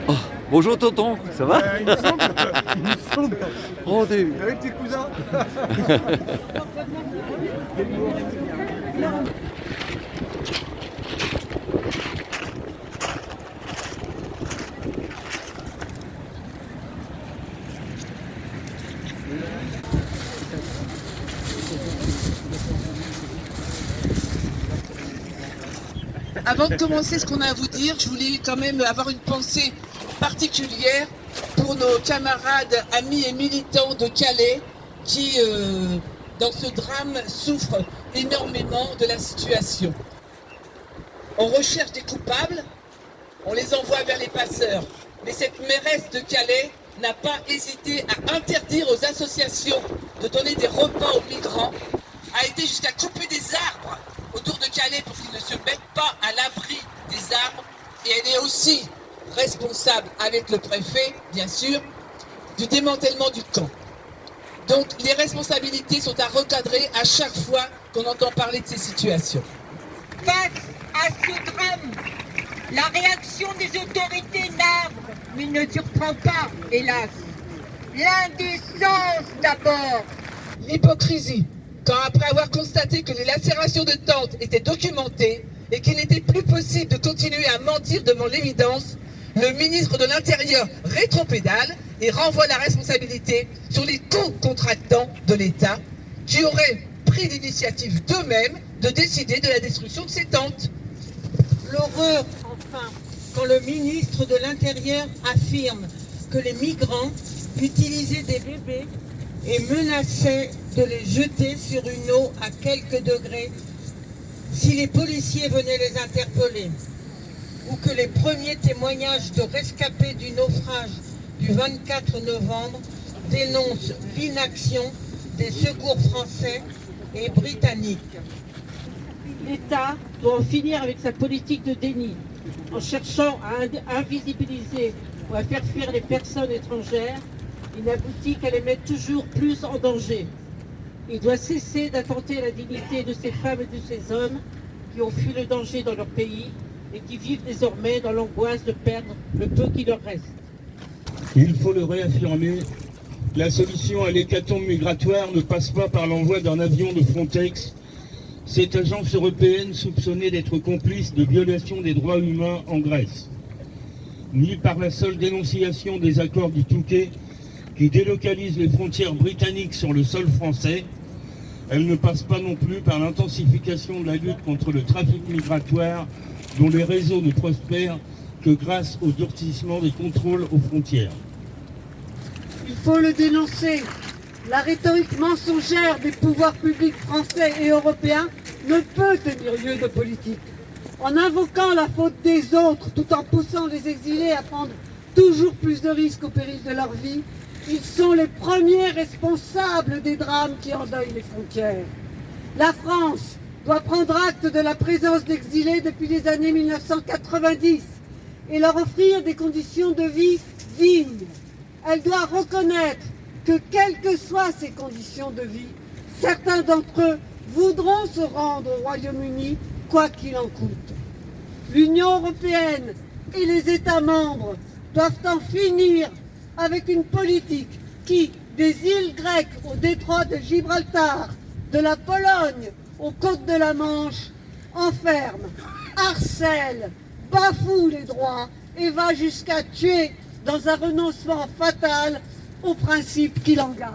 Oh, bonjour tonton, ça va? Il me semble. Il me semble. Oh, Avec tes cousins. Avant de commencer ce qu'on a à vous dire, je voulais quand même avoir une pensée particulière pour nos camarades, amis et militants de Calais qui, dans ce drame, souffrent énormément de la situation. On recherche des coupables, on les envoie vers les passeurs. Mais cette mairesse de Calais n'a pas hésité à interdire aux associations de donner des repas aux migrants, a été jusqu'à couper des arbres autour de Calais pour qu'ils ne se mettent pas à l'abri des arbres. Et elle est aussi responsable, avec le préfet, bien sûr, du démantèlement du camp. Donc les responsabilités sont à recadrer à chaque fois qu'on entend parler de ces situations. Face à ce drame, la réaction des autorités nabre, mais ne surprend pas, hélas. L'indécence d'abord. L'hypocrisie, quand après avoir constaté que les lacérations de tentes étaient documentées et qu'il n'était plus possible de continuer à mentir devant l'évidence, le ministre de l'Intérieur rétropédale et renvoie la responsabilité sur les co-contractants de l'État qui auraient pris l'initiative d'eux-mêmes de décider de la destruction de ces tentes. L'horreur, enfin, quand le ministre de l'Intérieur affirme que les migrants utilisaient des bébés et menaçaient de les jeter sur une eau à quelques degrés si les policiers venaient les interpeller, ou que les premiers témoignages de rescapés du naufrage du 24 novembre dénoncent l'inaction des secours français et britanniques. L'État doit en finir avec sa politique de déni, en cherchant à invisibiliser ou à faire fuir les personnes étrangères. Il n'aboutit qu'à les mettre toujours plus en danger. Il doit cesser d'attenter à la dignité de ces femmes et de ces hommes qui ont fui le danger dans leur pays et qui vivent désormais dans l'angoisse de perdre le peu qui leur reste. Il faut le réaffirmer, la solution à l'hécatombe migratoire ne passe pas par l'envoi d'un avion de Frontex, cette agence européenne soupçonnée d'être complice de violations des droits humains en Grèce, ni par la seule dénonciation des accords du Touquet qui délocalisent les frontières britanniques sur le sol français. Elle ne passe pas non plus par l'intensification de la lutte contre le trafic migratoire dont les réseaux ne prospèrent que grâce au durcissement des contrôles aux frontières. Il faut le dénoncer. La rhétorique mensongère des pouvoirs publics français et européens ne peut tenir lieu de politique. En invoquant la faute des autres tout en poussant les exilés à prendre toujours plus de risques au péril de leur vie, ils sont les premiers responsables des drames qui endeuillent les frontières. La France doit prendre acte de la présence d'exilés depuis les années 1990 et leur offrir des conditions de vie dignes. Elle doit reconnaître que, quelles que soient ces conditions de vie, certains d'entre eux voudront se rendre au Royaume-Uni, quoi qu'il en coûte. L'Union européenne et les États membres doivent en finir avec une politique qui, des îles grecques au détroit de Gibraltar, de la Pologne aux côtes de la Manche, enferme, harcèle, bafoue les droits et va jusqu'à tuer dans un renoncement fatal aux principes qui l'engagent.